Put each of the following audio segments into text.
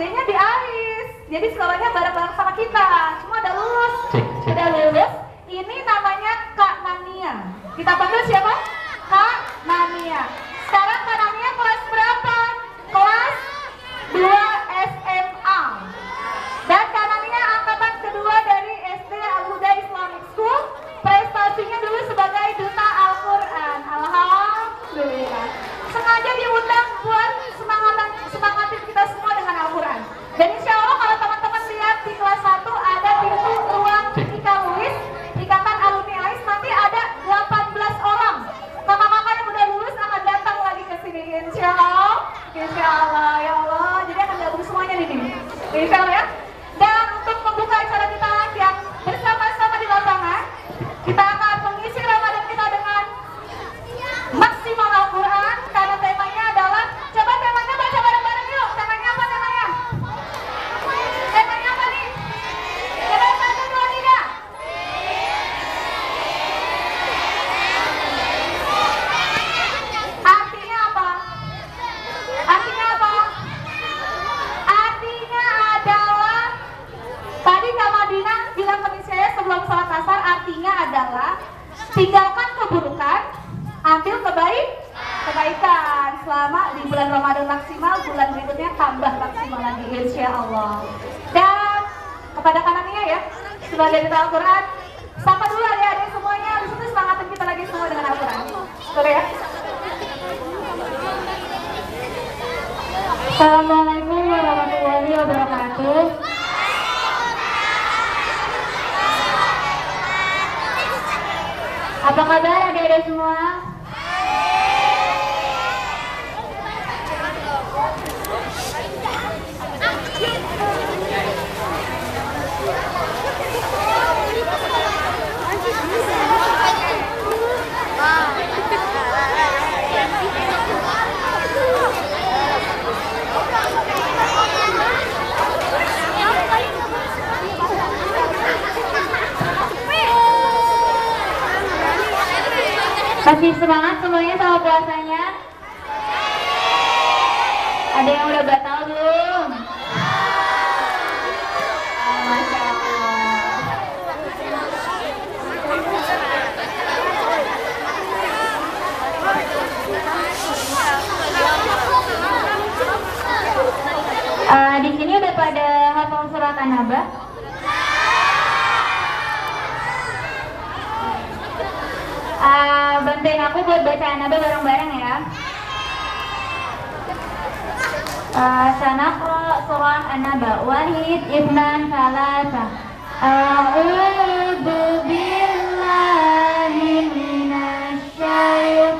adanya di AIS. Jadi sekolahnya bareng-bareng sama kita. Cuma udah lulus. Udah lulus. Ini namanya Kak Nania. Kita panggil siapa? Kak Nania. Sekarang Kak Nania kelas berapa? Kelas 2 SMA. Dan Kak Nania angkatan kedua dari SD Al-Huda Islamic School. Prestasinya dulu sebagai duta Al-Quran. Alhamdulillah. Sengaja diundang buat semangatin kita semua dengan Al-Quran. Dan insya Allah kalau teman-teman lihat di kelas 1 ada pintu ruang Ika Luis, Ikatan Alumni AIS, nanti ada 18 orang. Kakak-kakak yang udah lulus akan datang lagi ke sini. Insya Allah. Insya Allah, ya Allah. Jadi akan gabung semuanya di sini. Insya Allah ya. Dan untuk membuka acara kita yang bersama-sama di lapangan, kita akan mengisi Ramadan kita dengan maksimal Al-Quran, karena temanya adalah, coba temanya baca bareng-bareng yuk. Temanya apa temanya? Temanya apa nih? Coba 1, 2, 3. Artinya apa? Artinya apa? Artinya adalah, tadi Kak Madina bilang ke saya sebelum sholat asar, artinya adalah tinggalkan keburukan, ambil kebaikan selama di bulan Ramadan maksimal, bulan berikutnya tambah maksimal lagi insya Allah. Dan kepada kanannya ya, sebagai duta Al-Quran, sapa dulu adik-adik semuanya, di situ semangatin kita lagi semua dengan Al-Quran. Boleh ya? Assalamualaikum warahmatullahi wabarakatuh. Apa kabar adik-adik semua? Masih semangat semuanya sama puasanya? Ada yang udah batal belum? Masya Allah. Di sini udah pada hafal surat An-Naba? Bantuin aku buat baca An-Naba bareng-bareng ya. Sanaqra surah An-Naba. Wahid, Ibnan, Salasa. A'udzu billahi minasy syaithanir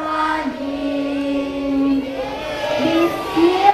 rajim. Bismillahirrahmanirrahim.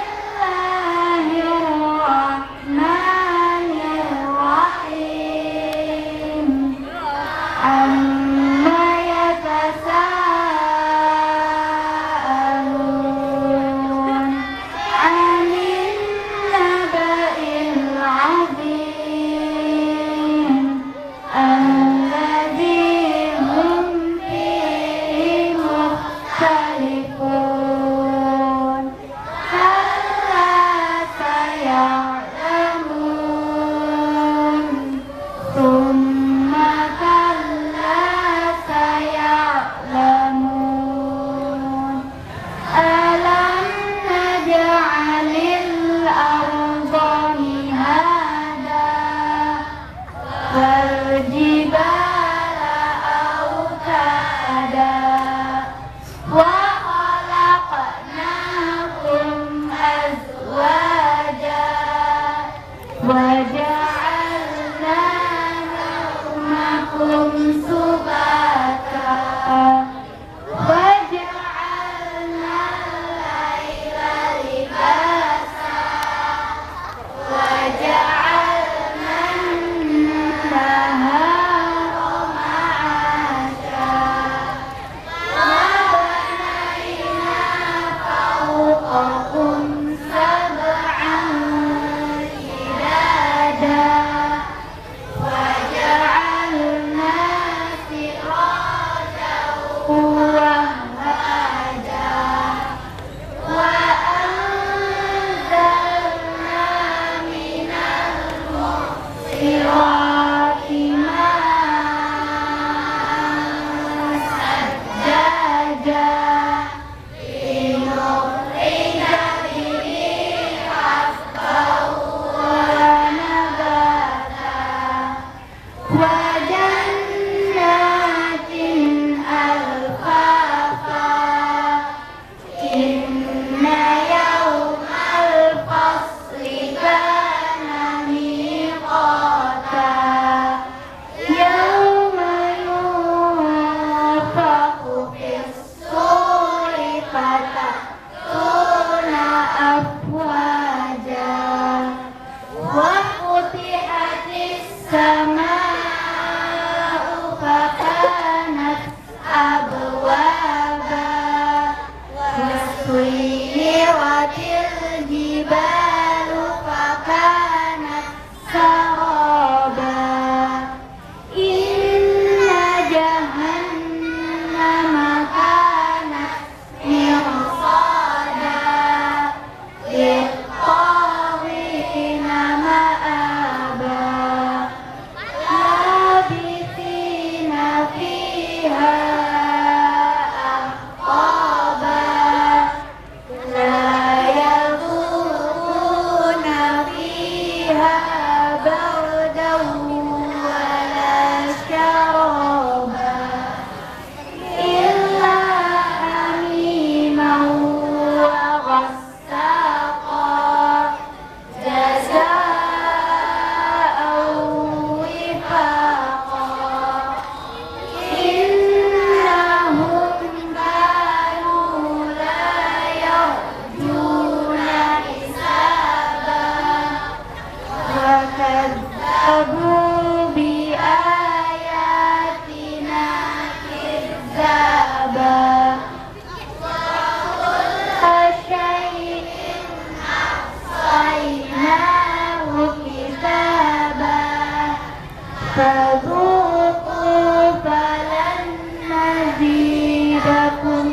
فذوقوا فلن نزيدكم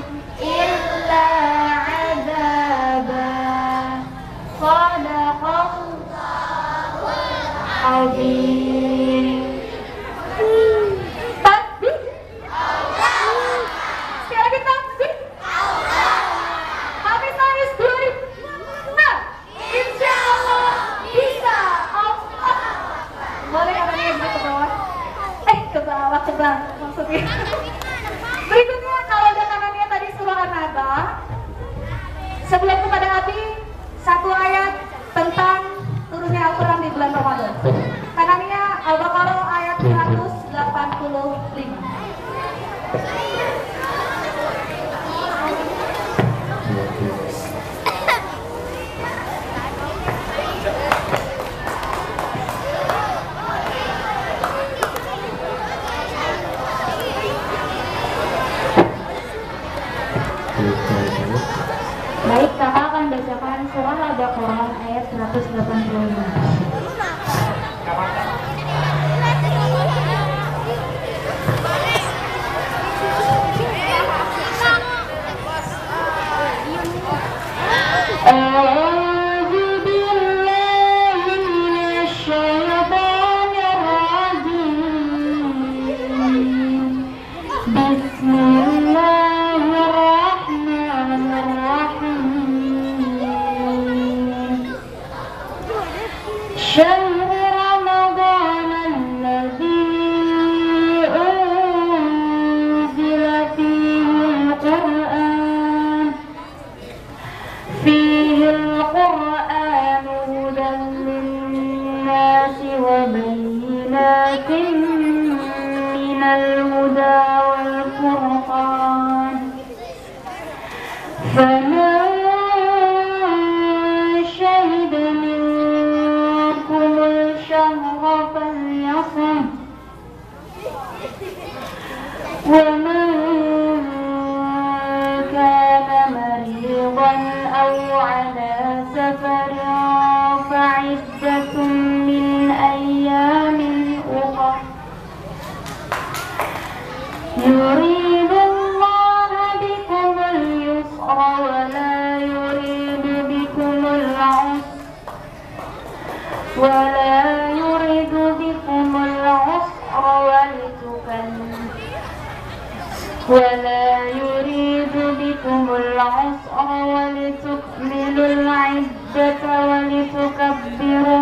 إلا عذابا صدق الله العظيم. Takbir. Sekali lagi takbir. Habis nangis 2000. Nah, insya Allah bisa. Allah. Boleh katanya begitu bawah. Ke bawah maksudnya. Berikutnya kalau udah kanannya tadi surah An-Naba. Sebelum kepada Abi, satu ayat tentang turunnya Al-Quran di bulan Ramadan. Kanannya Al-Baqarah ayat 185. Baik, kakak akan bacakan surah Al-Baqarah ayat 185. شهر رمضان الذي أنزل فيه القرآن هدى للناس وبينات من الهدى والفرقان فمن شهد منكم الشهر فليصم ومن كان مريضا أو على سفر فعدة من أيام أخر يريد الله بكم اليسر ولا يريد بكم العسر ولتكملوا العدة ولتكبروا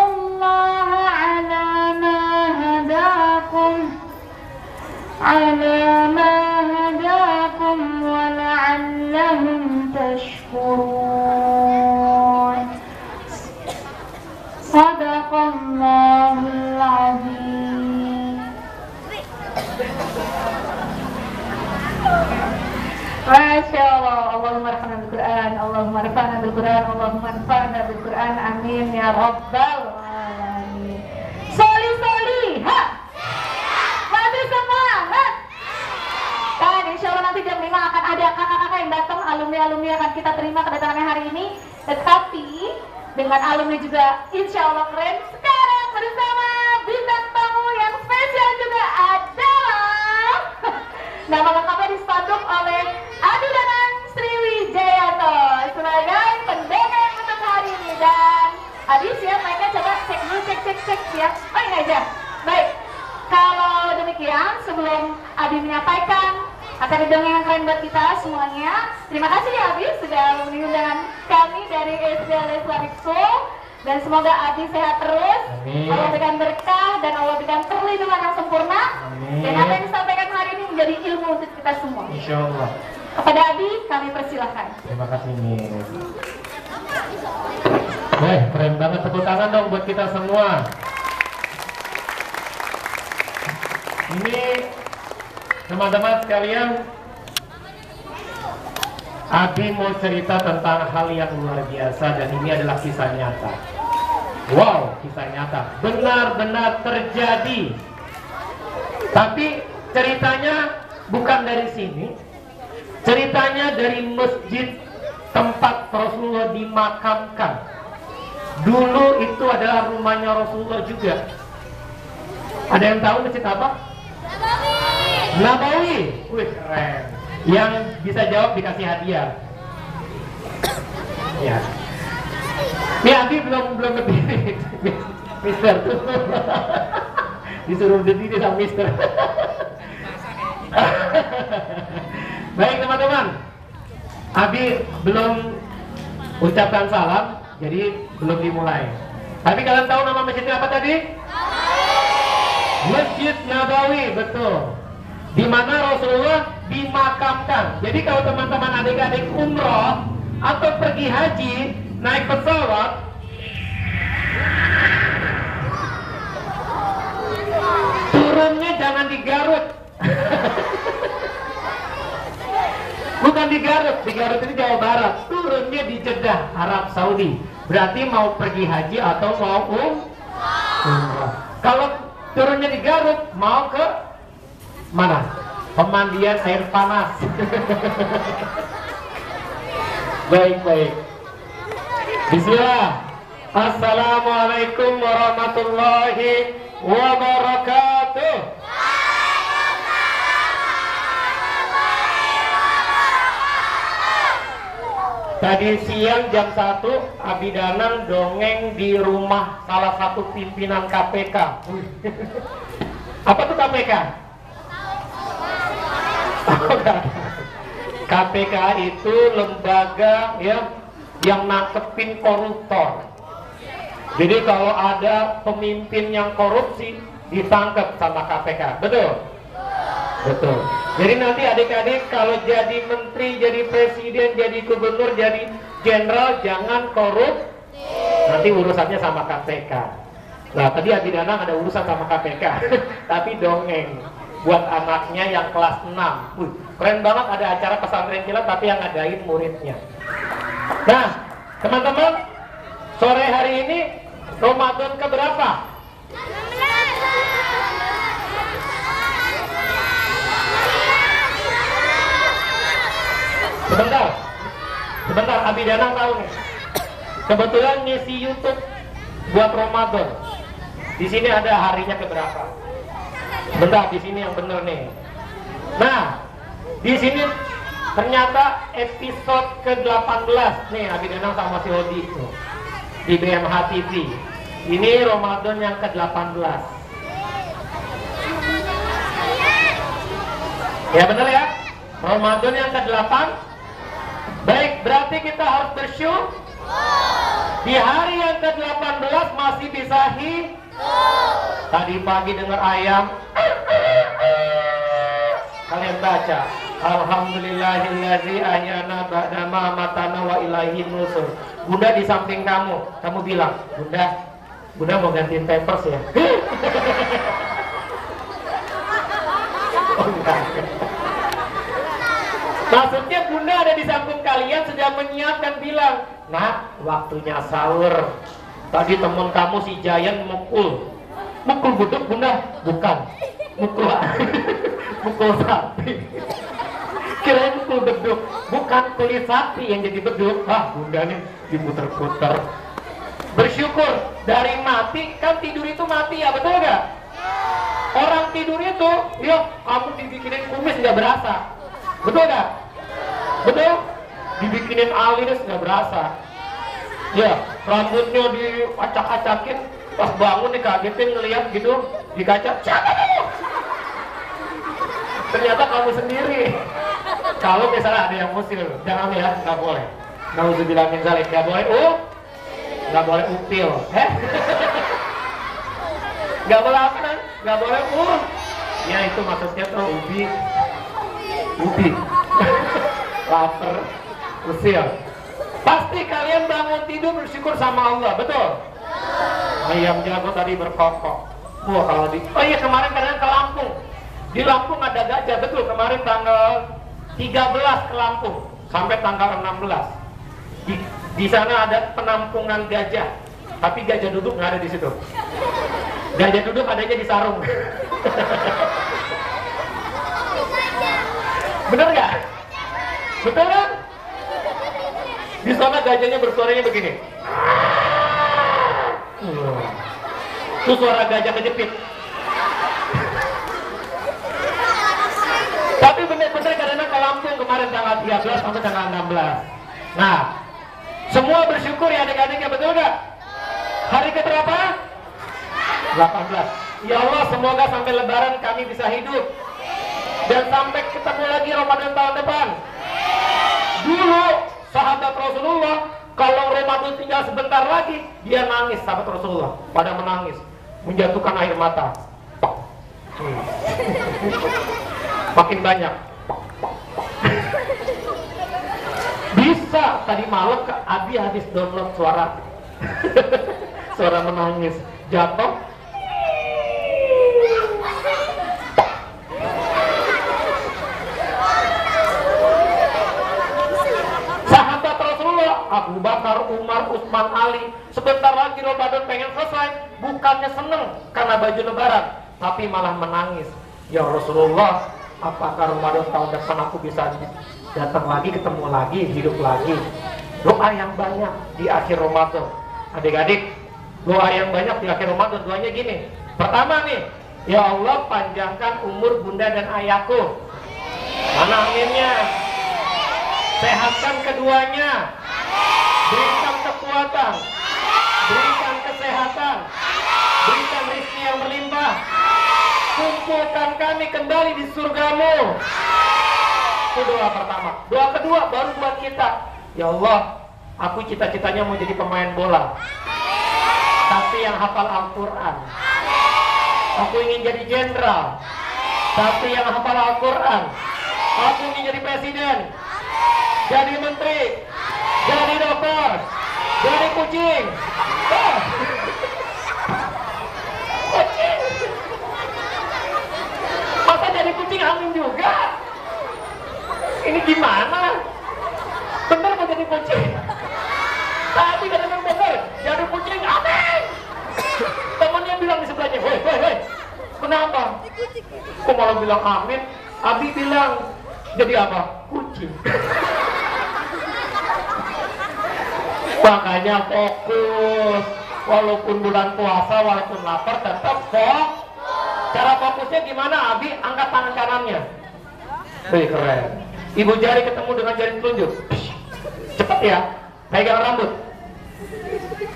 الله على ما هداكم ولعلهم تشكرون صدق الله العظيم. Masya Allah, Allahumma rafa'na bil-Quran, Allahumma rafa'na bil-Quran, Allahumma rafa'na bil-Quran, amin ya rabbal alamin. Soli, ha! Masih semangat? Dan insya Allah nanti jam 5 akan ada kakak-kakak yang datang, alumni-alumni akan kita terima kedatangannya hari ini. Tetapi dengan alumni juga insya Allah keren. Sekarang bersama bintang tamu yang spesial juga adalah nama lengkapnya dispanduk oleh Adi Danang Sriwijayanto sebagai pendongeng untuk hari ini. Dan Adi siap, mereka coba cek dulu, cek siap. Oh ini aja. Baik, kalau demikian sebelum Adi menyampaikan acara dongeng yang keren buat kita semuanya, terima kasih ya Abi sudah mengundang kami dari SD Islamic School. Dan semoga Abi sehat terus. Amin. Allah berikan berkah dan Allah berikan perlindungan yang sempurna. Amin. Dan apa yang disampaikan hari ini menjadi ilmu untuk kita semua. Insya Allah. Kepada Abi kami persilahkan. Terima kasih Nis. Keren banget, tepuk tangan dong buat kita semua. Ini teman-teman sekalian, Abi mau cerita tentang hal yang luar biasa dan ini adalah kisah nyata. Wow, kisah nyata, benar-benar terjadi. Tapi ceritanya bukan dari sini, ceritanya dari Masjid tempat Rasulullah dimakamkan. Dulu itu adalah rumahnya Rasulullah juga. Ada yang tahu masjid apa? Nabawi. Wih, keren. Yang bisa jawab dikasih hadiah. Ya. Ini Abi belum berdiri. Mister tuh. Disuruh berdiri sama Mister. Baik teman-teman, Abi belum ucapkan salam, jadi belum dimulai. Tapi kalian tahu nama masjidnya apa tadi? Masjid Nabawi, betul. Di mana Rasulullah dimakamkan. Jadi kalau teman-teman adik-adik umroh atau pergi haji naik pesawat, turunnya jangan di Garut. Bukan di Garut itu Jawa Barat. Turunnya di Jeddah, Arab Saudi. Berarti mau pergi haji atau mau umrah. Kalau turunnya di Garut, mau ke mana? Pemandian air panas. Baik. Bismillah. Assalamualaikum warahmatullahi wabarakatuh. Tadi siang jam 1 Abi Danang dongeng di rumah salah satu pimpinan KPK. Apa tuh KPK? KPK itu lembaga ya yang nangkepin koruptor. Jadi kalau ada pemimpin yang korupsi ditangkap sama KPK, betul? Betul. Jadi nanti adik-adik kalau jadi menteri, jadi presiden, jadi gubernur, jadi jenderal jangan korup. Nanti urusannya sama KPK. Nah tadi Abi Danang ada urusan sama KPK, tapi dongeng buat anaknya yang kelas 6. Keren banget, ada acara pesantren kilat tapi yang ngadain muridnya. Nah teman-teman, sore hari ini Ramadan keberapa? Sebentar, Abi Danang tahu nih. Kebetulan ngisi YouTube buat Ramadan. Di sini ada harinya keberapa? Bentar, di sini yang bener nih. Nah, di sini ternyata episode ke-18 nih Abi Danang sama si Odi itu di BMH TV. Ini Ramadan yang ke-18. Ya bener ya? Ramadan yang ke-8. Baik, berarti kita harus bersyukur. Di hari yang ke-18 masih bisa Tadi pagi dengar ayam. Kalian baca, Alhamdulillahillazi ahyana ba'dama matana wa ilaihin nusur. Bunda di samping kamu bilang, Bunda mau gantiin pampers ya? Oh enggak. Maksudnya Bunda ada di samping kalian sedang menyiapkan, bilang, Nak, waktunya sahur. Tadi temen kamu si Jayan mukul beduk Bunda? Bukan, mukul sapi. Kirain mukul beduk, bukan kulit sapi yang jadi beduk. Ah, Bunda nih diputer-puter. Bersyukur, dari mati, kan tidur itu mati ya, betul gak? Orang tidur itu, ya kamu dibikinin kumis nggak berasa. Betul gak? Betul? Dibikinin alis nggak berasa. Ya, rambutnya diacak-acakin, pas bangun dikagetin ngeliat gitu di kaca, siapa kamu? Ternyata kamu sendiri. Kalau misalnya ada yang musil, jangan ya, nggak boleh. Nauzubillah min dzalik, nggak boleh nggak boleh upil, nggak boleh apa kan? Nggak boleh ya itu maksudnya tuh ubi lapar, usil. Pasti kalian bangun tidur bersyukur sama Allah, betul? Ayam jago tadi berkokok. Wah kalau oh iya, kemarin kalian ke Lampung. Di Lampung ada gajah, betul? Kemarin tanggal 13 ke Lampung sampai tanggal 16. Di sana ada penampungan gajah, tapi gajah duduk nggak ada di situ. Gajah duduk adanya di sarung. Bener nggak? Betul kan? Di sana gajahnya bersuaranya begini. Itu suara gajah kejepit. Tapi benar-benar karena ke Lampung kemarin tanggal 13 sampai tanggal 16. Nah, semua bersyukur ya adik-adik, ya betul nggak? Hari ke berapa? 18. Ya Allah, semoga sampai Lebaran kami bisa hidup dan sampai ketemu lagi Ramadan tahun depan. Dulu sahabat Rasulullah kalau Ramadan tinggal sebentar lagi, dia nangis, sahabat Rasulullah pada menangis, menjatuhkan air mata. Makin banyak. Bisa tadi malam ke Abi habis download suara suara menangis, jatuh. Sahabat Rasulullah Abu Bakar, Umar, Utsman, Ali sebentar lagi Ramadan pengen selesai, bukannya seneng karena baju lebaran, tapi malah menangis. Ya Rasulullah, apakah Ramadan tahun depan aku bisa datang lagi, ketemu lagi, hidup lagi? Doa yang banyak di akhir Ramadan. Adik-adik, doa yang banyak di akhir Ramadan, doanya gini. Pertama nih, ya Allah panjangkan umur bunda dan ayahku. Mana aminnya? Sehatkan keduanya. Berikan kekuatan. Berikan kesehatan. Berikan rezeki yang berlimpah. Kumpulkan kami kembali di surgamu. Itu doa pertama. Doa kedua baru buat kita. Ya Allah, aku cita-citanya mau jadi pemain bola, tapi yang hafal Al-Quran. Aku ingin jadi jenderal, tapi yang hafal Al-Quran. Aku ingin jadi presiden, jadi menteri, jadi dokter, jadi kucing. Kucing. Masa jadi kucing amin juga? Ini gimana? Bener mau jadi kucing? Tapi kadang-kadang bener jadi kucing amin. Temannya bilang di sebelahnya, hei, kenapa? Kok malah bilang amin? Abi bilang jadi apa? Kucing. Makanya fokus. Walaupun bulan puasa, walaupun lapar, tetap fokus. Cara fokusnya gimana? Abi angkat tangan kanannya. Wih, keren. Ibu jari ketemu dengan jari telunjuk. Cepat ya. Pegang rambut,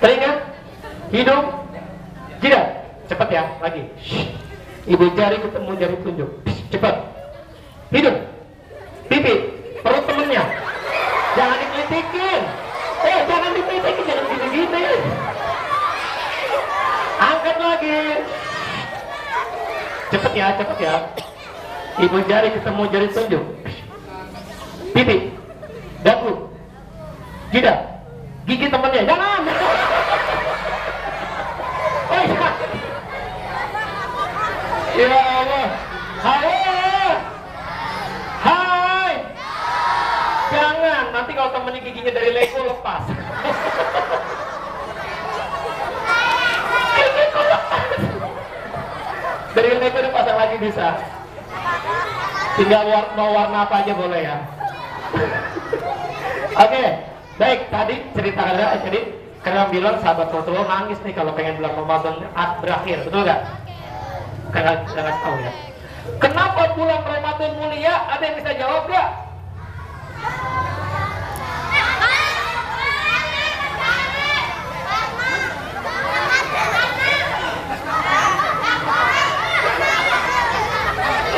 telinga, hidung, jidat. Cepat ya. Lagi. Ibu jari ketemu jari telunjuk. Cepat. Hidung, pipi, perut temennya. Jangan dikelitikin. Jangan dikelitikin, jangan gini-gini. Angkat lagi. Cepet ya. Ibu jari ketemu jari telunjuk. Pipi, dagu, jidat, gigi temennya. Jangan. Ya Allah. Hai. Jangan. Nanti kalau temennya giginya dari Lego lepas. Gigiku lepas. Dari Lego dipasang lagi bisa. Tinggal mau warna apa aja boleh ya. Oke, baik, tadi cerita karena bilang sahabat Rasulullah nangis nih kalau pengen bulan Ramadan berakhir, betul nggak? Jangan tahu ya. Kenapa bulan Ramadan mulia? Ada yang bisa jawab nggak?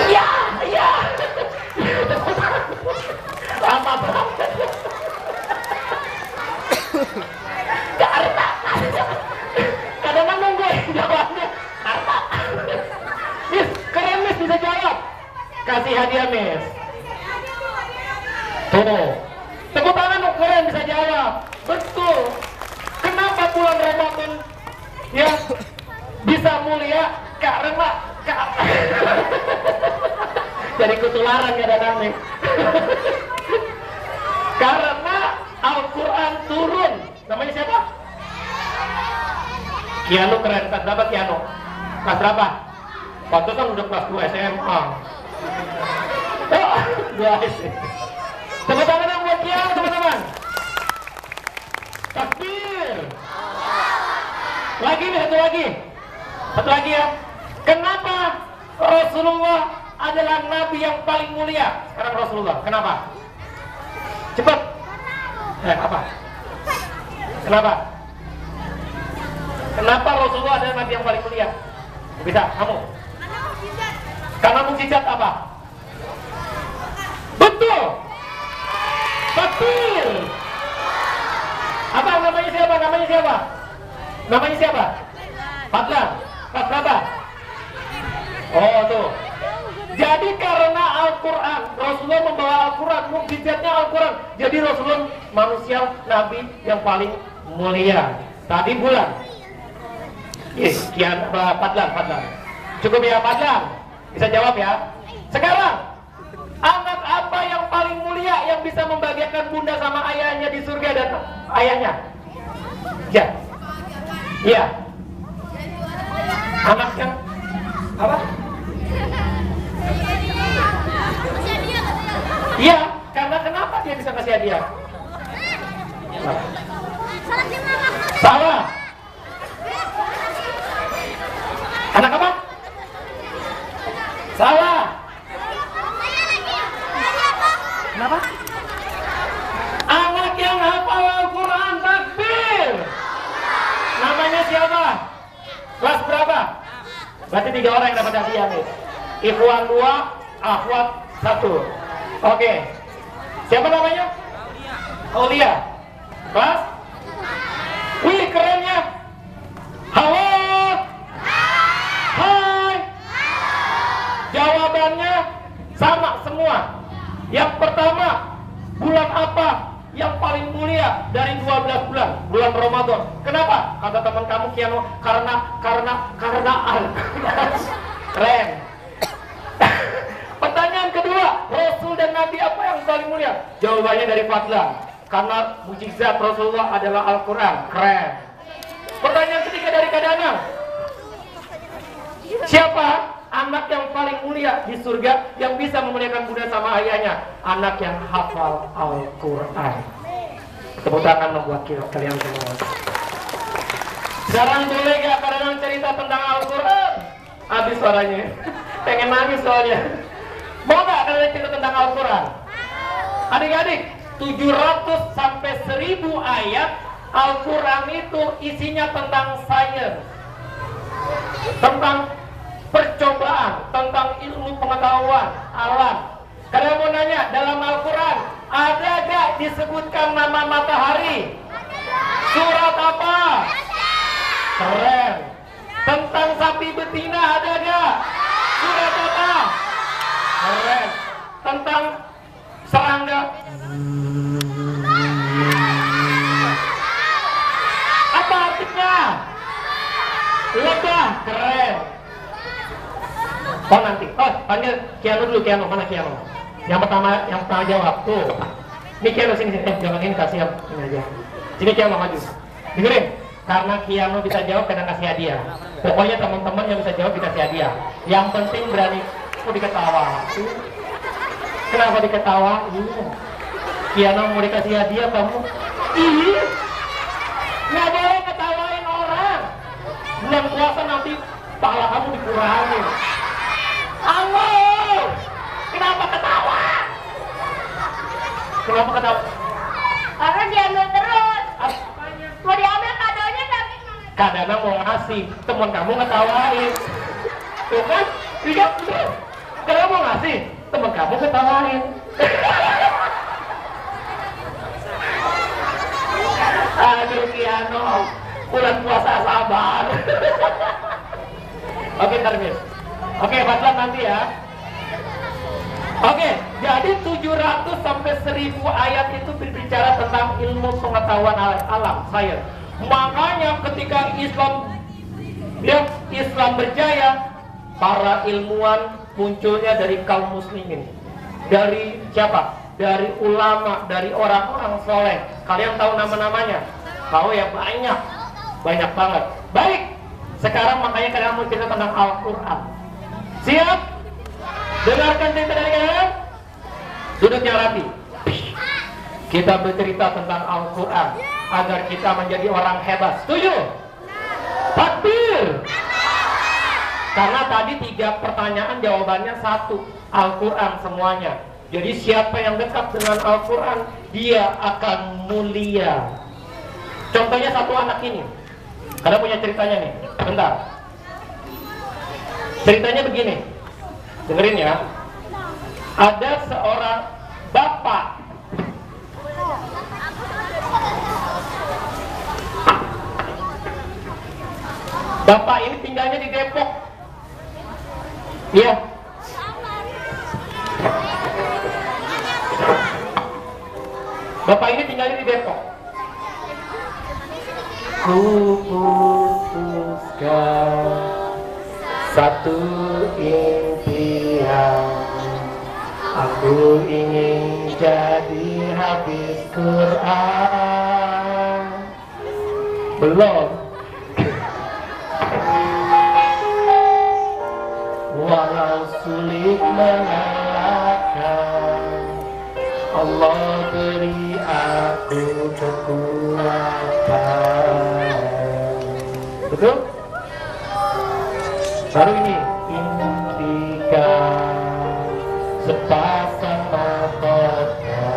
Iya. Lama banget. Karena kadang-kadang gue jawabnya karena. Miss, keren Miss bisa jawab. Kasih hadiah Miss. Tuh. Tepuk tangan dong, keren bisa jawab. Betul. Kenapa bulan Ramadan ya bisa mulia? Karena jadi ketularan kadang-kadang nih. Karena Al-Quran turun. Namanya siapa? Kiano keren. Kelas berapa Kiano? Kelas berapa? Pantesan udah kelas 2 SMA. Oh, 2 SD. Tepuk tangan buat Kiano teman-teman. Lagi nih, satu lagi. Satu lagi ya. Kenapa Rasulullah adalah nabi yang paling mulia? Sekarang Rasulullah, kenapa? Cepat. Apa? Kenapa? Kenapa Rasulullah adalah nabi yang paling mulia? Bisa, kamu? Karena mukjizat apa? Betul. Betul. Apa namanya siapa? Namanya siapa? Namanya siapa? Fadlan. Kelas berapa? Oh tuh. Jadi karena Al-Quran, Rasulullah membawa Al-Quran, mukjizatnya Al-Quran. Jadi Rasulullah manusia nabi yang paling mulia. Tadi bulan. Sekian Fadlan. Cukup ya Fadlan. Bisa jawab ya. Sekarang anak apa yang paling mulia yang bisa membahagiakan bunda sama ayahnya di surga dan ayahnya? Ya. Iya. Anak yang apa? Iya, karena kenapa dia bisa kasih hadiah? Salah. Anak apa? Salah. Kenapa? Anak yang hafal Al-Quran, takbir. Namanya siapa? Kelas berapa? Berarti 3 orang yang dapat hadiah nih. Ikhwan 2, akhwat 1. Oke. Siapa namanya? Aulia. Kelas? Wih, keren ya. Halo. Hai. Jawabannya sama semua. Yang pertama, bulan apa yang paling mulia dari 12 bulan? Bulan Ramadan. Kenapa? Kata teman kamu Kiano, karena keren. Pertanyaan kedua, Rasul dan Nabi apa yang paling mulia? Jawabannya dari Fadlan. Karena mukjizat Rasulullah adalah Al-Quran. Keren. Pertanyaan ketiga dari Kadanang. Siapa anak yang paling mulia di surga yang bisa memuliakan bunda sama ayahnya? Anak yang hafal Al-Quran. Tepuk tangan membuat kalian semua. Sekarang boleh gak Kadanang cerita tentang Al-Quran? Habis suaranya. Pengen nangis soalnya. Mau gak kalian cerita tentang Al-Quran? Adik-adik, 700 sampai 1000 ayat Al-Quran itu isinya tentang sains, tentang percobaan, tentang ilmu pengetahuan alam. Kalian mau nanya, dalam Al-Quran ada gak disebutkan nama matahari? Surat apa? Keren. Tentang sapi betina ada gak? Surat apa? Keren. Tentang serangga. Apa artinya? Lebah. Keren. Oh nanti. Oh panggil Kiano dulu. Kiano mana Kiano? Yang pertama jawab tuh. Ini Kiano sini. Jangan ini kasih yang ini aja. Sini Kiano maju. Dengerin. Karena Kiano bisa jawab karena kasih hadiah. Pokoknya teman-teman yang bisa jawab dikasih hadiah. Yang penting berani. Oh diketawa. Kenapa diketawa? Kiano mau dikasih hadiah kamu? Ih, nggak boleh ketawain orang. Bulan puasa nanti pahala kamu dikurangi. Allah, kenapa ketawa? Kenapa ketawa? Karena diambil terus. Apanya? Mau diambil kadonya tapi Kadang mau ngasih, teman kamu ngetawain. Tuh kan? Lihat tuh. Kadang mau ngasih, teman kamu ketawain. Aduh Kiano, bulan puasa sabar. Oke Tarmis. Oke Fadlan nanti ya. Oke, jadi 700 sampai 1000 ayat itu berbicara tentang ilmu pengetahuan alam, sains. Makanya ketika Islam berjaya, para ilmuwan munculnya dari kaum muslimin. Dari siapa? Dari ulama, dari orang-orang soleh. Kalian tahu nama-namanya? Tahu ya, banyak banget. Baik, sekarang makanya kalian mau cerita tentang Al-Quran. Siap? Dengarkan cerita dari kalian. Duduknya rapi. Kita bercerita tentang Al-Quran agar kita menjadi orang hebat. Setuju? Karena tadi 3 pertanyaan jawabannya satu, Al-Quran semuanya. Jadi siapa yang dekat dengan Al-Quran, dia akan mulia. Contohnya satu anak ini, karena punya ceritanya nih, bentar. Ceritanya begini, dengerin ya. Ada seorang bapak. Bapak ini tinggalnya di Depok. Iya. Bapak ini tinggalnya di Depok. Ku putuskan satu impian, aku ingin jadi hafiz Quran. Belum. Walau sulit mengalahkan, Allah beri aku kekuatan. Betul? Baru ini, impikan sepasang mahkota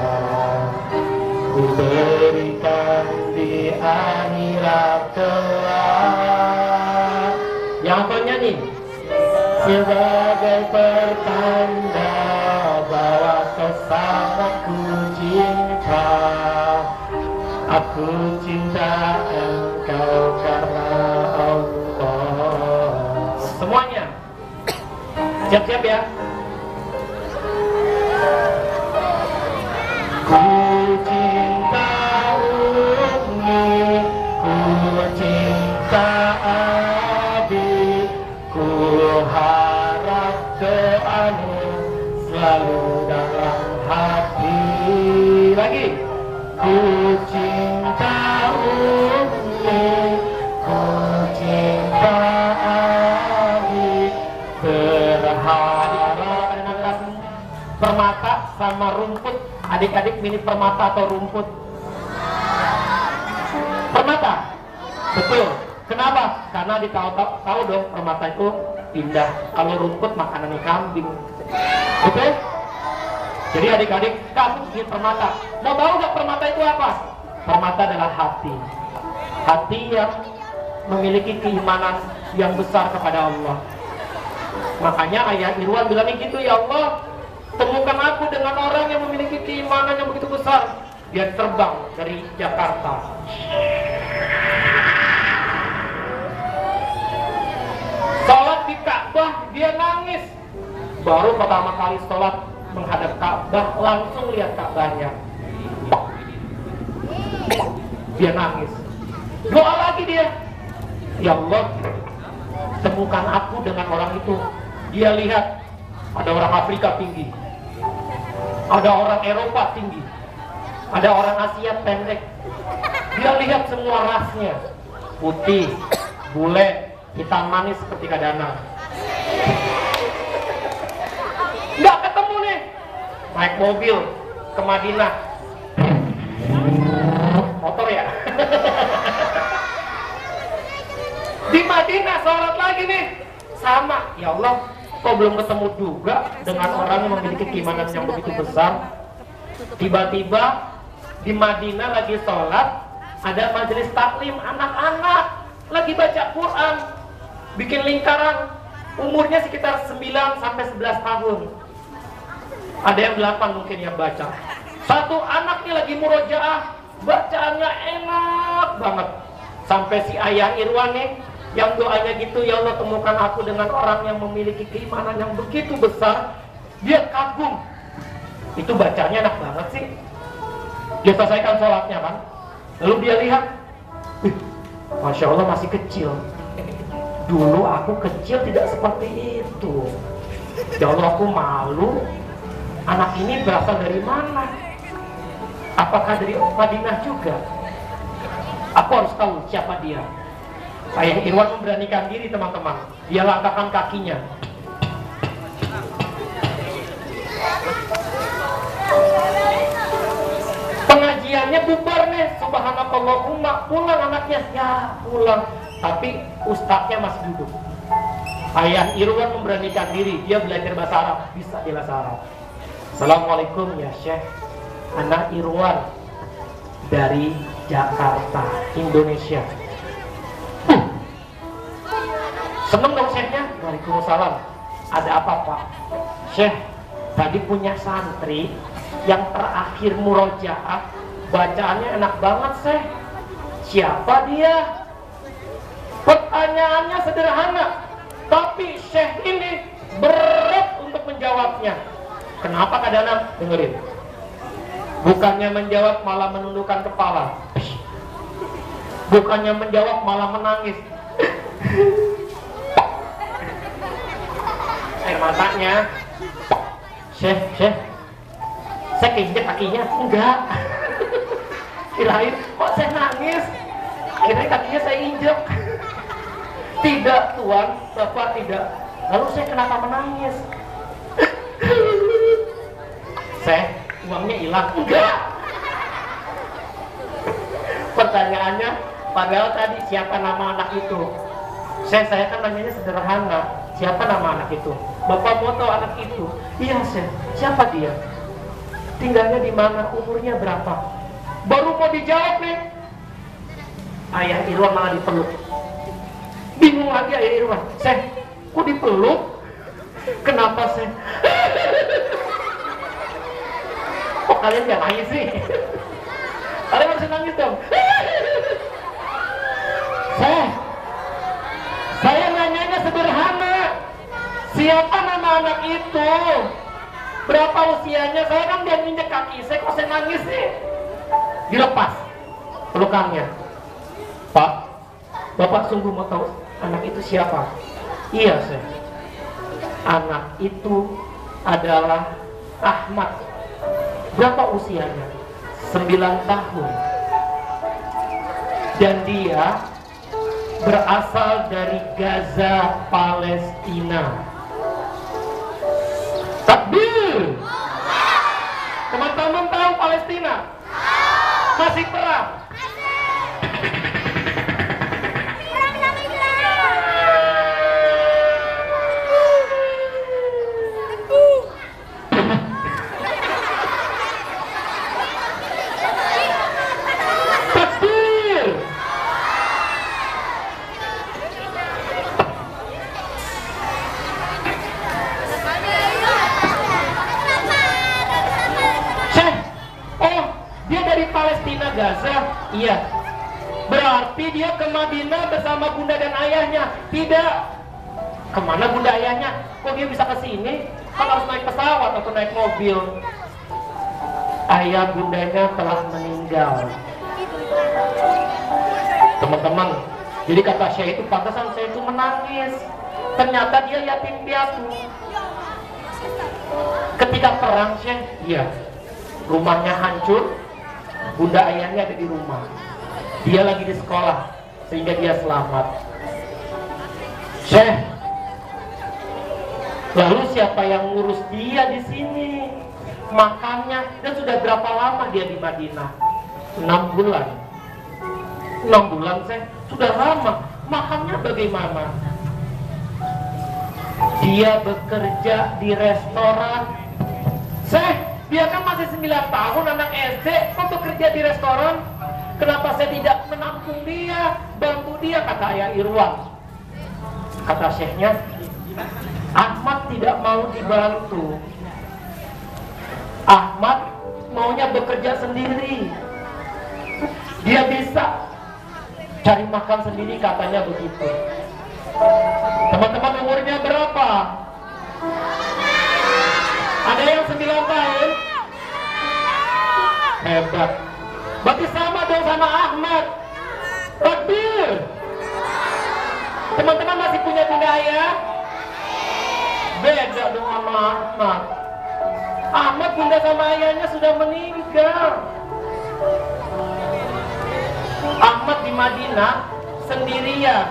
ku berikan di akhirat kelak. Yang apanya nih? Sebagai pertanda bahwa kau sangatku cinta, aku cinta engkau karena Allah. Semuanya siap-siap ya. Ku cinta Umi, ku cinta Abi, ku harap doamu selalu dalam hati. Lagi. Ku cinta Umi, ku cinta Abi, berharap. Permata sama rumput. Adik-adik milih permata atau rumput? Permata. Betul. Kenapa? Karena tahu dong permata itu indah. Kalau rumput makanan kambing. Betul? Jadi adik-adik kamu di permata. Mau tahu nggak permata itu apa? Permata adalah hati. Hati yang memiliki keimanan yang besar kepada Allah. Makanya ayah Irwan bilang gitu, ya Allah, temukan aku dengan orang yang memiliki keimanan yang begitu besar. Dia terbang dari Jakarta. Sholat di Ka'bah, dia nangis. Baru pertama kali sholat menghadap Ka'bah, langsung lihat Ka'bahnya. Dia nangis. Doa lagi dia. Ya Allah, temukan aku dengan orang itu. Dia lihat ada orang Afrika tinggi, ada orang Eropa tinggi, ada orang Asia pendek. Dia lihat semua rasnya, putih, bule, hitam manis seperti kadana. Nggak ketemu nih. Naik mobil ke Madinah, motor ya. Di Madinah sholat lagi nih, sama. Ya Allah, kok belum ketemu juga dengan orang yang memiliki keimanan yang begitu besar. Tiba-tiba di Madinah lagi sholat, ada majelis taklim anak-anak lagi baca Quran, bikin lingkaran, umurnya sekitar 9 sampai 11 tahun. Ada yang 8 mungkin yang baca. Satu anak nih lagi murojaah, bacaannya enak banget. Sampai si ayah Irwan nih yang doanya gitu, ya Allah temukan aku dengan orang yang memiliki keimanan yang begitu besar. Dia kagum, itu bacanya enak banget sih. Dia selesaikan sholatnya kan, lalu dia lihat, Masya Allah masih kecil. Dulu aku kecil tidak seperti itu. Ya Allah, aku malu. Anak ini berasal dari mana? Apakah dari Madinah juga? Aku harus tahu siapa dia. Ayah Irwan memberanikan diri, teman-teman. Dia langkahkan kakinya. Pengajiannya bubar nih. Subhanakallahumma. Pulang anaknya. Ya pulang. Tapi ustadznya masih duduk. Ayah Irwan memberanikan diri, dia belajar bahasa Arab, bisa dia bahasa Arab. Assalamualaikum ya Syekh, anak Irwan dari Jakarta, Indonesia. Seneng dong Syekhnya. Waalaikumsalam. Ada apa Pak? Syekh, tadi punya santri yang terakhir murojaah, bacaannya enak banget Syekh. Siapa dia? Pertanyaannya sederhana, tapi Syekh ini berat untuk menjawabnya. Kenapa Kak Danang? Dengerin. Bukannya menjawab malah menundukkan kepala. Bukannya menjawab malah menangis. Air matanya. Syekh, saya keinjek kakinya. Enggak. Kirain, kok saya nangis? Akhirnya kakinya saya injek. Tidak Tuan, Bapak tidak. Lalu saya kenapa menangis? Syekh, uangnya hilang. Enggak. Pertanyaannya, padahal tadi siapa nama anak itu? Saya kan nanyanya sederhana. Siapa nama anak itu? Bapak mau tahu anak itu? Iya Syekh. Siapa dia? Tinggalnya di mana? Umurnya berapa? Baru mau dijawab nih, Ayah Irwan malah dipeluk. Bingung lagi Ayah Irwan. Syekh, kok dipeluk? Kenapa Syekh? Kok kalian gak nangis sih? Kalian harus nangis dong. Syekh, saya nanyanya sederhana. Siapa nama anak itu? Berapa usianya? Saya kan dia nginjek kaki saya, kok saya nangis sih? Dilepas pelukannya. Pak, Bapak sungguh mau tahu anak itu siapa? Iya Syekh. Anak itu adalah Ahmad. Berapa usianya? 9 tahun. Dan dia berasal dari Gaza, Palestina. Takbir. Teman-teman tahu Palestina? Masih perang. Gaza, iya. Berarti dia ke Madinah bersama bunda dan ayahnya. Tidak. Kemana bunda ayahnya? Kok dia bisa ke sini? Kan harus naik pesawat atau naik mobil. Ayah bundanya telah meninggal. Teman-teman, jadi kata Syekh itu, pantasan saya itu menangis. Ternyata dia yatim piatu. Ketika perang Syekh, iya, rumahnya hancur. Bunda ayahnya ada di rumah, dia lagi di sekolah sehingga dia selamat. Syekh, lalu siapa yang ngurus dia di sini? Makannya, dan sudah berapa lama dia di Madinah? 6 bulan. 6 bulan Syekh, sudah lama. Makannya bagaimana? Dia bekerja di restoran. Syekh, dia kan masih 9 tahun, anak SD, kok bekerja di restoran? Kenapa saya tidak menampung dia, bantu dia? Kata Ayah Irwan. Kata Syekhnya, Ahmad tidak mau dibantu. Ahmad maunya bekerja sendiri. Dia bisa cari makan sendiri, katanya begitu. Teman-teman, umurnya berapa? Ada yang 9 tahun? Hebat. Berarti sama dong sama Ahmad. Takbir. Teman-teman masih punya bunda ayah? Beda dong sama Ahmad. Ahmad bunda sama ayahnya sudah meninggal. Ahmad di Madinah sendirian.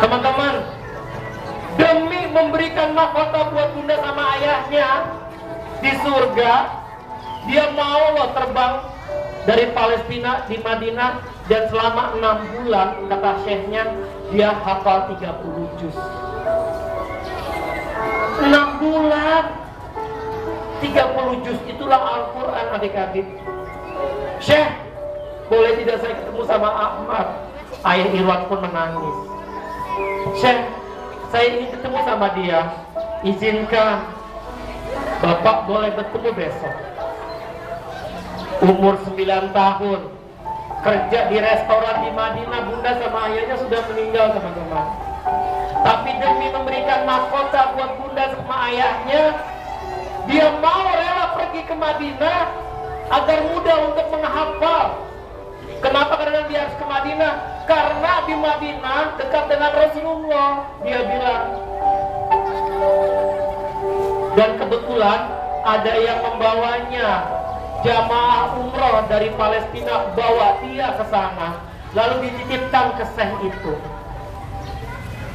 Teman-teman, demi memberikan mahkota buat bunda sama ayahnya di surga, dia mau loh terbang dari Palestina di Madinah, dan selama 6 bulan kata Syekhnya dia hafal 30 juz. 6 bulan 30 juz, itulah Al-Quran adik-adik. Syekh, boleh tidak saya ketemu sama Ahmad? Ayah Irwan pun menangis. Syekh, saya ingin ketemu sama dia. Izinkan, Bapak boleh bertemu besok. Umur 9 tahun, kerja di restoran di Madinah. Bunda sama ayahnya sudah meninggal, teman-teman. Tapi demi memberikan mahkota buat bunda sama ayahnya, dia mau rela pergi ke Madinah agar mudah untuk menghafal. Kenapa? Karena dia harus ke Madinah. Karena di Madinah dekat dengan Rasulullah, dia bilang. Dan kebetulan ada yang membawanya, jamaah umroh dari Palestina bawa dia ke sana, lalu dititipkan ke Syekh itu.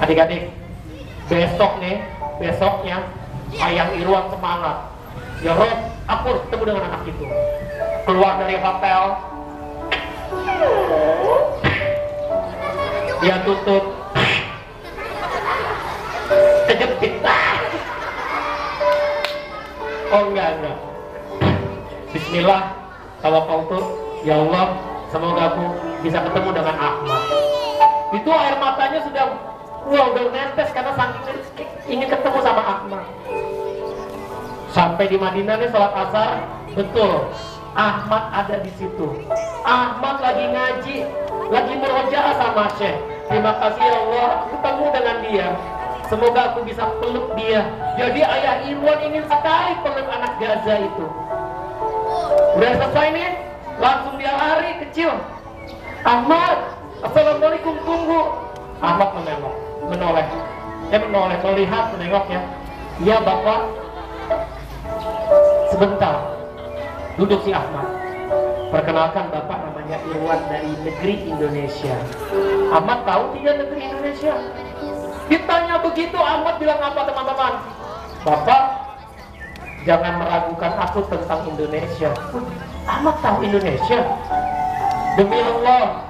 Adik-adik, besoknya Ayah Irwan semangat. Ya Rob, aku harus ketemu dengan anak itu. Keluar dari hotel, dia tutup, kejepit. Oh enggak. Bismillah, tawakkaltu, ya Allah, semoga aku bisa ketemu dengan Ahmad. Itu air matanya sudah udah netes karena saking ingin ketemu sama Ahmad. Sampai di Madinah nih sholat asar, betul, Ahmad ada di situ. Ahmad lagi ngaji, lagi murojaah sama Syekh. Terima kasih ya Allah, ketemu dengan dia. Semoga aku bisa peluk dia. Jadi ayah Irwan ingin sekali peluk anak Gaza itu. Udah selesai nih, langsung dia lari kecil. Ahmad, assalamualaikum, tunggu. Ahmad menoleh, melihat, menengok ya. Iya Bapak. Sebentar, duduk si Ahmad. Perkenalkan Bapak, namanya Irwan dari negeri Indonesia. Ahmad tahu tidak negeri Indonesia? Ditanya begitu, Ahmad bilang apa teman-teman? Bapak, jangan meragukan aku tentang Indonesia. Ahmad tahu Indonesia. Demi Allah,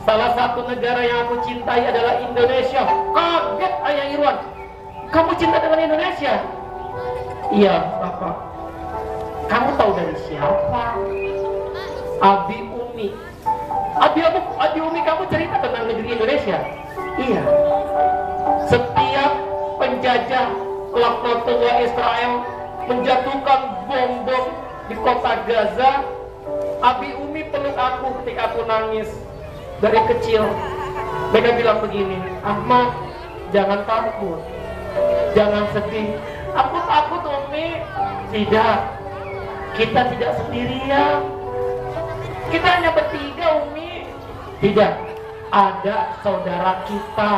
salah satu negara yang aku cintai adalah Indonesia. Kaget ayah Irwan. Kamu cinta dengan Indonesia? Iya Bapak. Kamu tahu dari siapa? Abi Umi. Abi Umi kamu cerita tentang negeri Indonesia? Iya. Setiap penjajah laknatullah Israel menjatuhkan bom-bom di kota Gaza, Abi Umi peluk aku ketika aku nangis dari kecil. Mereka bilang begini, Ahmad, jangan takut, jangan sedih. Aku takut Umi. Tidak, kita tidak sendirian. Kita hanya bertiga Umi. Tidak, ada saudara kita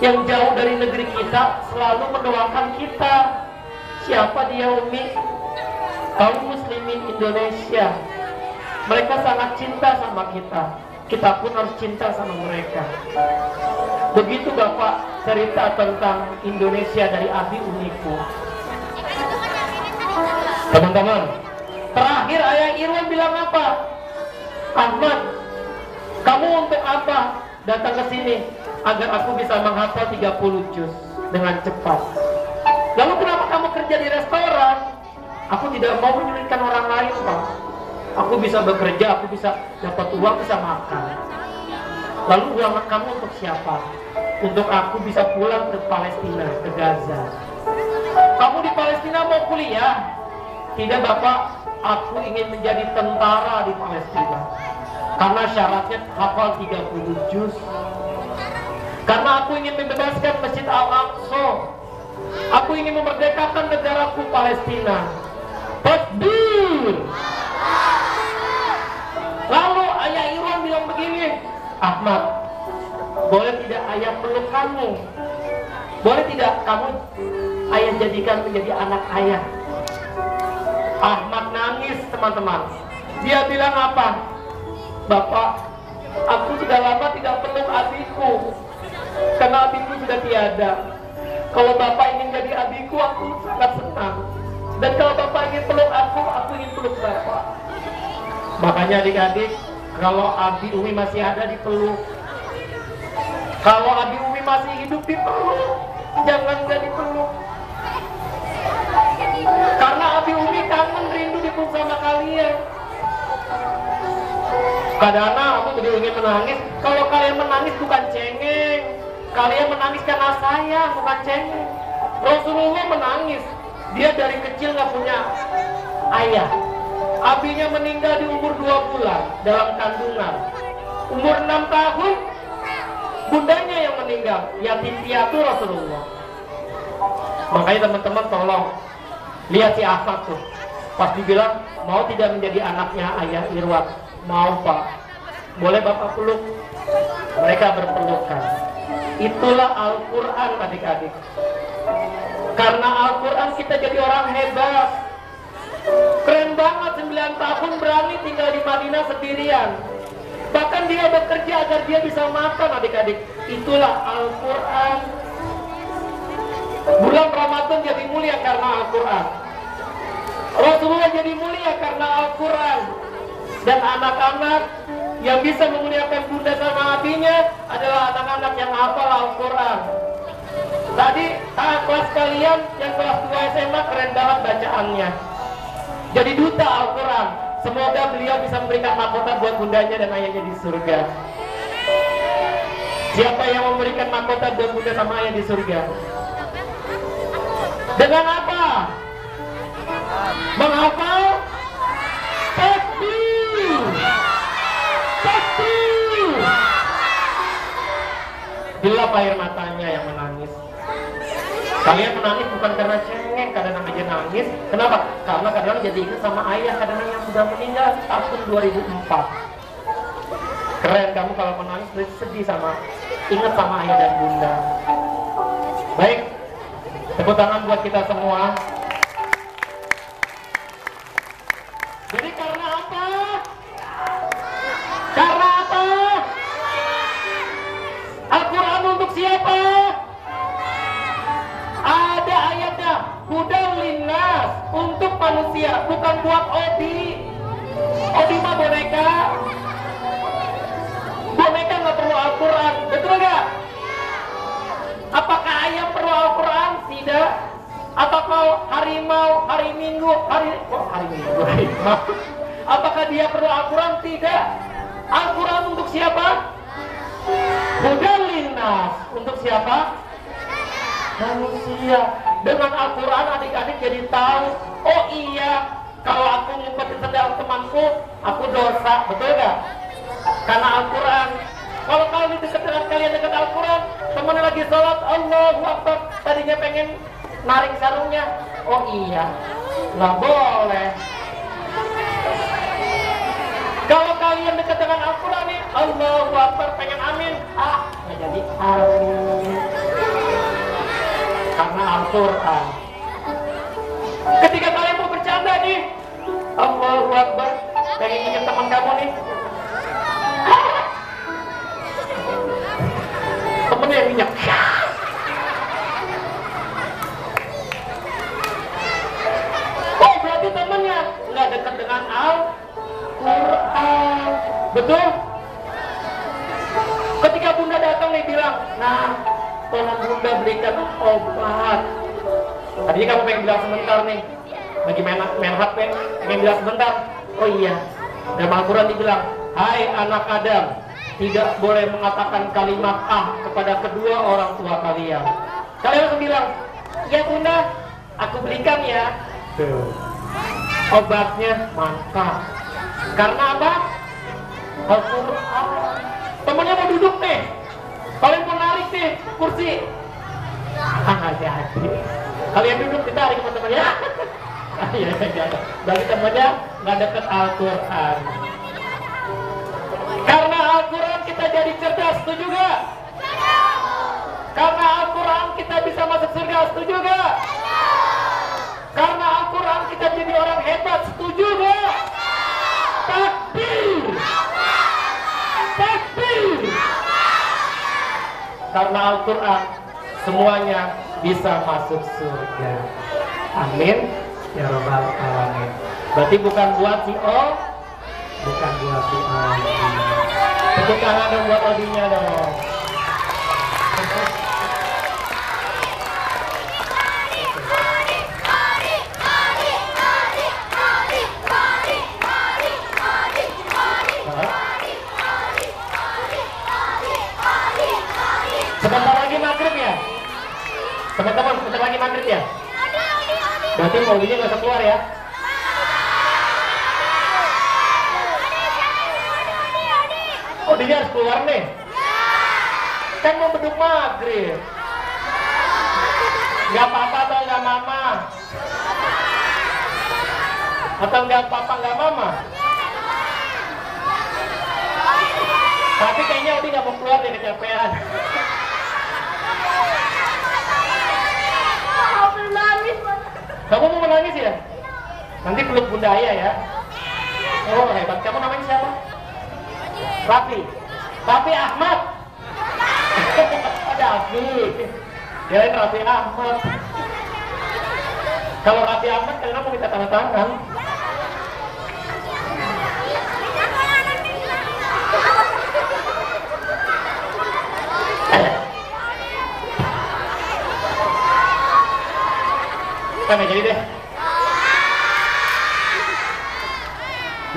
yang jauh dari negeri kita selalu mendoakan kita. Siapa dia Umi? Kaum muslimin Indonesia. Mereka sangat cinta sama kita. Kita pun harus cinta sama mereka. Begitu Bapak cerita tentang Indonesia dari Abi Umiku. Teman-teman, terakhir ayah Irwan bilang apa? Ahmad, kamu untuk apa datang ke sini? Agar aku bisa menghafal 30 juz dengan cepat. Lalu kenapa kamu kerja di restoran? Aku tidak mau menyulitkan orang lain, Pak. Aku bisa bekerja, aku bisa dapat uang, bisa makan. Lalu uang kamu untuk siapa? Untuk aku bisa pulang ke Palestina, ke Gaza. Kamu di Palestina mau kuliah? Tidak Bapak, aku ingin menjadi tentara di Palestina. Karena syaratnya hafal 30 juz. Karena aku ingin membebaskan Masjid Al-Aqsa. Aku ingin memerdekakan negaraku Palestina. Takbir. Lalu ayah Irwan bilang begini, Ahmad, boleh tidak ayah peluk kamu? Boleh tidak kamu ayah jadikan menjadi anak ayah? Ahmad nangis teman-teman. Dia bilang apa? Bapak, aku sudah lama tidak peluk adikku. Karena adikku sudah tiada. Kalau Bapak ingin jadi adikku, aku sangat senang. Dan kalau Bapak ingin peluk aku ingin peluk Bapak. Makanya adik-adik, kalau Abi Umi masih ada dipeluk. Kalau Abi Umi masih hidup dipeluk, jangan nggak dipeluk. Karena Abi Umi kangen rindu dipeluk sama kalian. Kadang-kadang aku jadi ingin menangis. Kalau kalian menangis bukan cengeng, kalian menangis karena sayang, bukan cengeng. Rasulullah menangis, dia dari kecil nggak punya ayah. Abinya meninggal di umur 2 bulan dalam kandungan. Umur 6 tahun, bundanya yang meninggal, yatim piatu Rasulullah. Makanya teman-teman tolong lihat si Ahmad tuh, pas dibilang mau tidak menjadi anaknya ayah Irwan, mau Pak, boleh Bapak peluk. Mereka berpelukan. Itulah Al-Quran adik-adik. Karena Al-Quran kita jadi orang hebat. Keren banget, 9 tahun berani tinggal di Madinah sendirian. Bahkan dia bekerja agar dia bisa makan adik-adik. Itulah Al-Quran. Bulan Ramadan jadi mulia karena Al-Quran. Rasulullah jadi mulia karena Al-Quran. Dan anak-anak yang bisa memuliakan bunda sama abinya adalah anak-anak yang hafal Al-Quran. Tadi kelas kalian yang kelas 2 SMA keren banget bacaannya. Jadi duta Al-Quran. Semoga beliau bisa memberikan mahkota buat bundanya dan ayahnya di surga. Siapa yang memberikan mahkota buat bunda sama ayah di surga? Dengan apa? Menghafal takbir. Takbir. Gelap air matanya yang menangis. Kalian menangis bukan karena cengeng, kadang-kadang aja nangis. Kenapa? Karena kadang jadi ingat sama ayah, kadang-kadang yang sudah meninggal tahun 2004. Keren kamu kalau menangis sedih sama, ingat sama ayah dan bunda. Baik, tepuk tangan buat kita semua. Jadi karena apa? Karena apa? Al-Quran untuk siapa? Ada ayatnya, hudan linnas, untuk manusia, bukan buat Odi. Odi mah boneka. Boneka nggak perlu Al-Quran, betul nggak? Apakah ayam perlu Al-Quran? Tidak. Apakah harimau, hari Minggu, harimau? Apakah dia perlu Al-Quran? Tidak. Al-Quran untuk siapa? Hudan linnas, untuk siapa? Manusia. Dengan Al-Quran adik-adik jadi tahu, oh iya, kalau aku ngumpetin sendal temanku, aku dosa, betul gak? Karena Al-Quran. Kalau kalian dekat dengan kalian dekat Al-Quran, temannya lagi sholat, Allahu Akbar, tadinya pengen narik sarungnya, oh iya, nggak boleh. Kalau kalian dekat dengan Al-Quran nih, Allahu Akbar, pengen amin, nggak jadi amin. Karena Al-Quran. Ketika kalian mau bercanda nih, Allahu Akbar, pengen ingat teman kamu nih, temennya yang minyak. Oh berarti temennya nggak dekat dengan Al-Quran, betul? Ketika bunda datang nih bilang, nah tolong bunda belikan obat. Tadinya kamu pengen bilang sebentar nih, lagi main HP, pengen bilang sebentar. Oh iya, dalam Al-Quran dibilang, hai anak Adam, tidak boleh mengatakan kalimat kepada kedua orang tua kalian. Kalian harus bilang, ya bunda, aku belikan ya. Tuh. Obatnya mantap. Karena apa? Al-Quran. Temennya mau duduk nih, kalian mau narik nih kursi, nggak jadi. Kalian duduk, ditarik sama temennya. Iya, bagi temennya nggak deket Al-Quran. Karena Al-Quran kita jadi cerdas, setuju gak? Karena Al-Quran kita bisa masuk surga, setuju gak? Karena Al-Quran kita jadi orang hebat, setuju gak? Takbir! Takbir! Karena Al-Quran semuanya bisa masuk surga. Amin ya Rabbal Alamin. Berarti bukan buat si O, bukan buat si Odi. Tepuk tangan dong buat Odinya dong. Sebentar lagi maghrib ya? Teman-teman, sebentar lagi maghrib ya? Berarti Odinya nggak usah keluar ya? Odinya harus keluar nih? Kan mau beduk maghrib. Nggak papa atau nggak mama? Atau nggak papa nggak mama? Tapi kayaknya Odi nggak mau keluar deh, kecapean. Kamu mau menangis ya? Nanti peluk Bunda Ayah ya. Oh hebat, kamu namanya siapa? Raffi. Raffi Ahmad. Ada Raffi. Kirain Raffi Ahmad. Kalau Raffi Ahmad kalian mau minta tanda tangan. Kan jadi deh.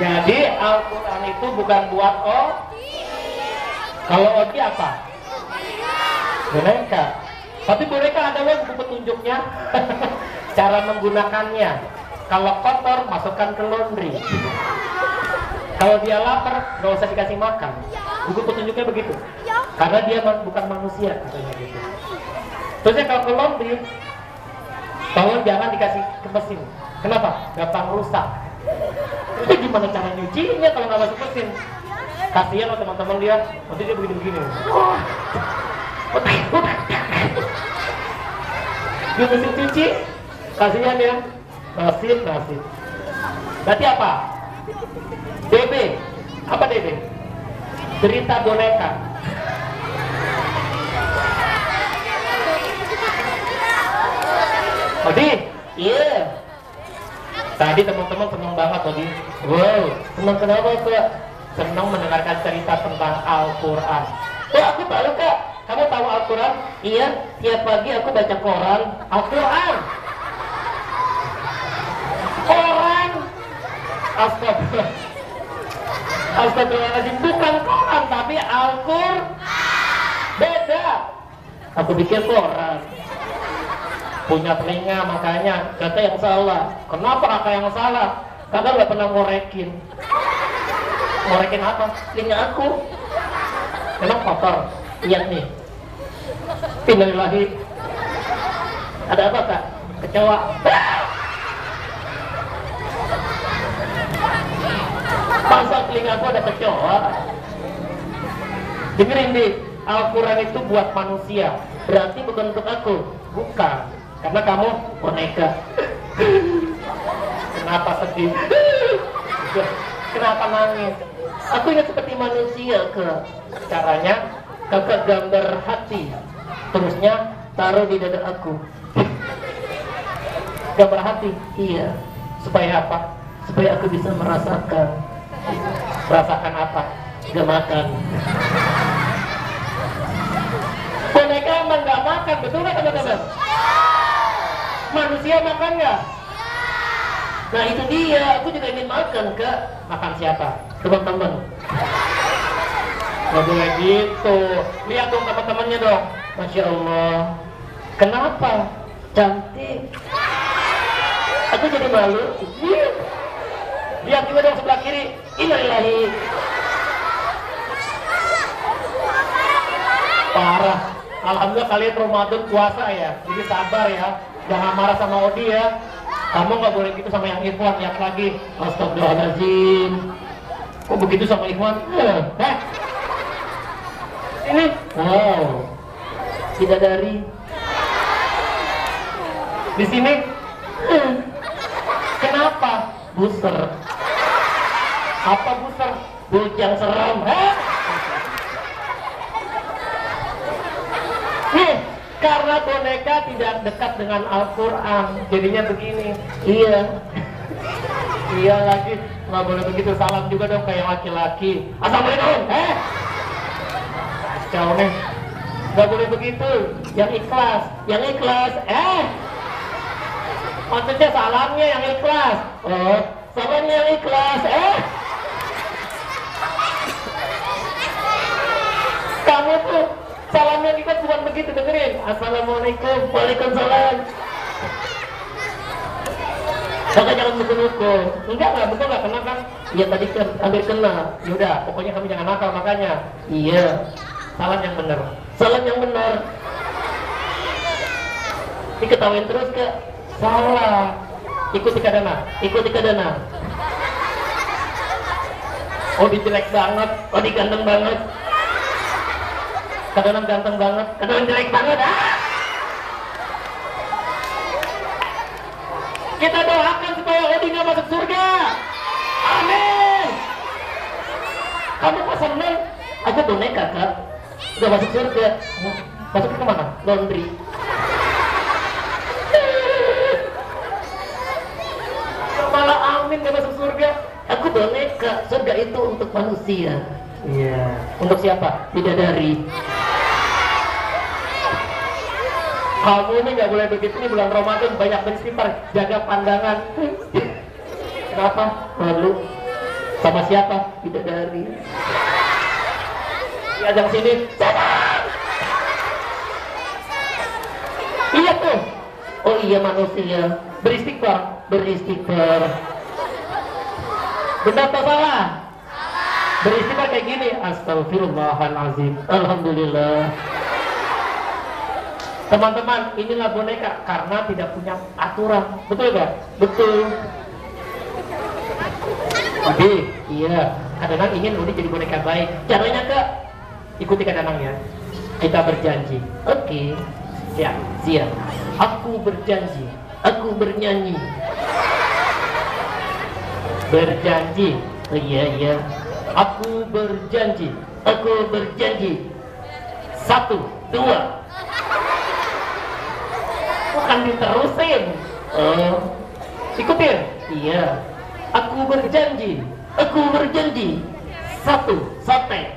Jadi Al-Quran itu bukan buat Kalau Odi apa? Boneka. Tapi boneka ada loh buku petunjuknya. Cara menggunakannya. Kalau kotor masukkan ke laundry. Kalau dia lapar nggak usah dikasih makan. Buku petunjuknya begitu. Karena dia bukan manusia katanya gitu. Terusnya kalau ke laundry, tolong jangan dikasih ke mesin. Kenapa? Gampang rusak. Itu gimana cara nyucinya kalau nggak masuk mesin? Kasihan loh teman-teman dia, nanti dia begini-begini. Di mesin cuci, kasihan ya. Nasib. Berarti apa? DB. Apa DB? Cerita boneka. Odi, iya. Tadi teman-teman senang banget Odi. Wow, senang kenapa Kak? Senang mendengarkan cerita tentang Al-Quran. Oh, aku tahu Kak. Kamu tahu Al-Quran? Iya, tiap pagi aku baca koran. Al-Quran. Koran. Astagfirullah. Astagfirullahaladzim, bukan koran tapi Al-Quran. Beda. Aku pikir koran. Punya telinga makanya kata yang salah. Kenapa kakak yang salah? Kakak nggak pernah ngorekin. Ngorekin apa? Telinga aku. Memang kotor. Lihat nih. Innalillahi. Ada apa kak? Kecewa. Masa telinga aku ada kecoa? Dengerin deh. Al-Quran itu buat manusia. Berarti bukan untuk aku. Bukan. Karena kamu boneka. Kenapa sedih? Kenapa nangis? Aku ingat seperti manusia ke caranya. Kakak gambar hati, terusnya taruh di dada aku. Gambar hati, iya. Supaya apa? Supaya aku bisa merasakan. Merasakan apa? Gak makan. Boneka emang gak makan, betul gak teman-teman? Manusia makan nggak? Nah itu dia, aku juga ingin makan Kak. Makan siapa? Teman-teman. Nggak boleh gitu. Lihat dong teman-temannya dong. Masya Allah. Kenapa? Cantik. Aku jadi malu. Lihat juga dong sebelah kiri. Innalillahi. Parah. Alhamdulillah kalian Ramadan puasa ya. Jadi sabar ya. Jangan marah sama Odi ya. Kamu nggak boleh gitu sama yang Ikhwan. Lihat lagi. Astagfirullahaladzim. Kok begitu sama Ikhwan? Ini. Wow. Bidadari. Di sini. Kenapa? Buser. Apa buser? Bujang serem. Karena boneka tidak dekat dengan Al-Quran, jadinya begini. Iya. Iya lagi, nggak boleh begitu. Salam juga dong kayak laki-laki. Assalamualaikum. Kacau nih. Gak boleh begitu. Yang ikhlas. Yang ikhlas. Maksudnya salamnya yang ikhlas. Oh, salamnya yang ikhlas. Kamu tuh salam yang ikhlas bukan begitu, dengerin. Assalamualaikum, waalaikumsalam. Maka jangan mukul-mukul. Enggak, betul nggak kena kan? Iya tadi kan hampir kena. Yaudah, pokoknya kamu jangan nakal makanya. Iya. Salam yang benar. Salam yang benar. Diketawain terus ke salah. Ikuti kadana. Ikuti kadana. Oh dijelek banget. Oh diganteng banget. Kadang ganteng banget. Kadang jelek banget. Kita doakan supaya Odi nggak masuk surga. Amin. Kamu kok seneng? Aku boneka kak. Nggak masuk surga. Masuk ke mana? Laundry. Malah amin nggak masuk surga. Aku boneka. Surga itu untuk manusia. Iya. Untuk siapa? Bidadari. Kamu ini nggak boleh begitu, nih bulan Ramadan banyak beristighfar, jaga pandangan. Kenapa? Malu. Sama siapa? Bidadari. Diajak sini. Iya tuh. Oh iya manusia. Beristighfar, beristighfar. Benar atau salah? Beristighfar kayak gini. Astagfirullahalazim. Alhamdulillah. Teman-teman, inilah boneka karena tidak punya aturan, betul gak? Betul. Oke, iya. Kadang ingin Udi jadi boneka baik. Caranya kak, ikuti kadang ya. Kita berjanji. Oke. Ya, siap. Aku berjanji. Aku bernyanyi. Berjanji. Oh, iya. Aku berjanji. Aku berjanji. 1, 2. Bukan diterusin. Oh, ikutin. Iya. Aku berjanji. Aku berjanji. 1, sate.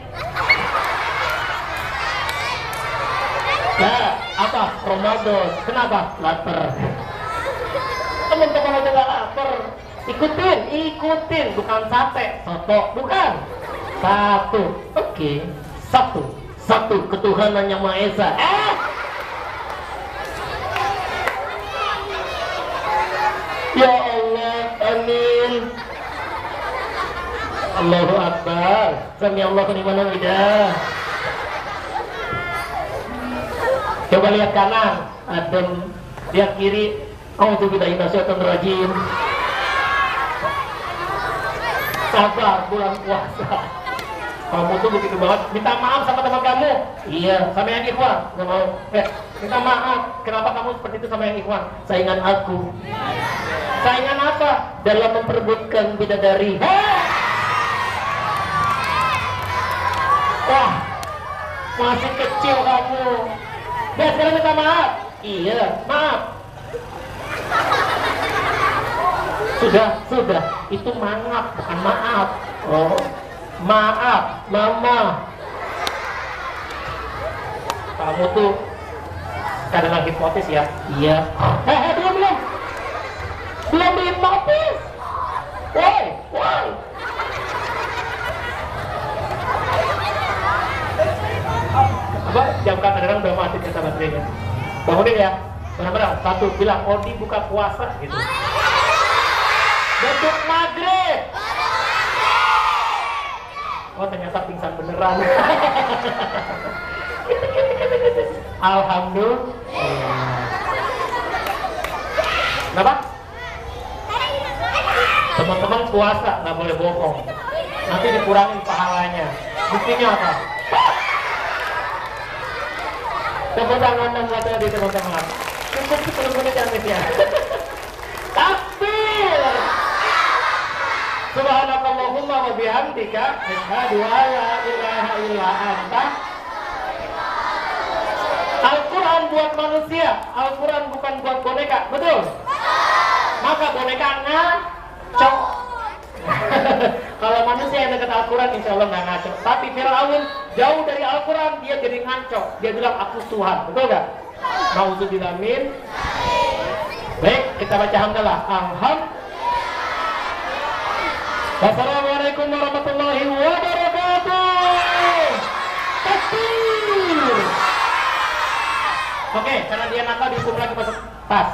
Nah, apa? Ramadan. Kenapa? Lapar. Teman-teman udah gak lapar. Ikutin. Bukan sate, soto. Bukan. 1. Oke. 1 ketuhanan yang Maha Esa. Ya Allah, amin. Allahu Akbar. Sami Allah liman hamidah. Coba lihat kanan, adem. Lihat kiri, auzubillahi minasyaitonir rajim. Sabar, bulan puasa. Kamu tuh begitu banget. Minta maaf sama teman kamu. Iya, sama yang ikhwan. Nggak mau. Minta maaf. Kenapa kamu seperti itu sama yang ikhwan? Saingan aku. Saingan apa? Dalam memperebutkan bidadari. Wah, masih kecil kamu. Ya sekarang minta maaf. Iya, maaf. Sudah. Itu maaf, bukan maaf. Oh, maaf, mama. Kamu tuh kadang lagi hipnotis ya? Iya. Belum hipnotis. Woi. Apa? Jam kadang udah mati kata baterainya. Bangunin ya. Benar-benar. 1 bilang Odi buka puasa gitu. Besok maghrib. Oh ternyata pingsan beneran. Alhamdulillah. Kenapa? Teman-teman puasa nggak boleh bohong. Nanti dikurangin pahalanya. Buktinya apa? Tepuk tangan dan buat di teman-teman. Cukup 10 menit ya. Takbir. Subhanakallahumma wa bihamdika asyhadu an la ilaha illa anta. Al-Quran buat manusia, Al-Quran bukan buat boneka, betul? Maka boneka ngacok. Kalau manusia yang dekat Al-Quran insya Allah nggak ngaco. Tapi Fir'aun jauh dari Al-Quran, dia jadi ngaco. Dia bilang aku Tuhan, betul nggak? Nauzubillah min. Baik, kita baca hamdalah. Wassalamualaikum warahmatullahi wabarakatuh. Takbir. Oke, karena dia nakal dihukum lagi masuk tas.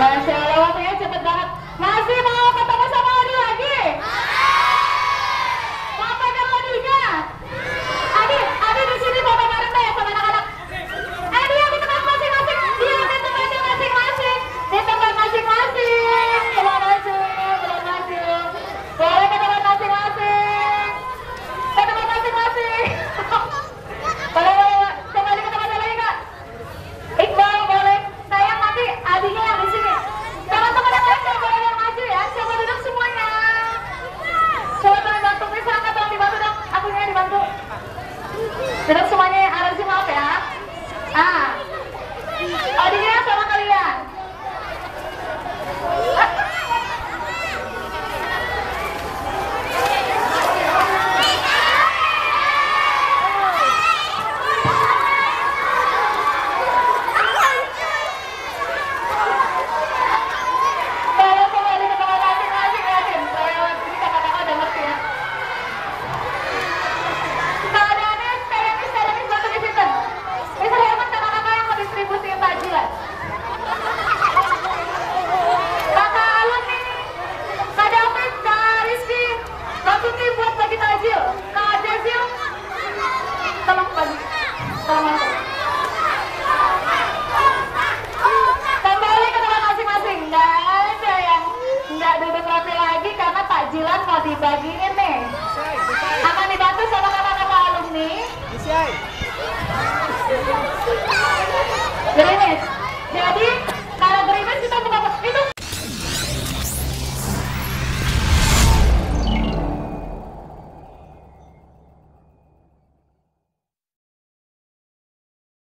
Masya Allah, waktunya cepet banget. Masih mau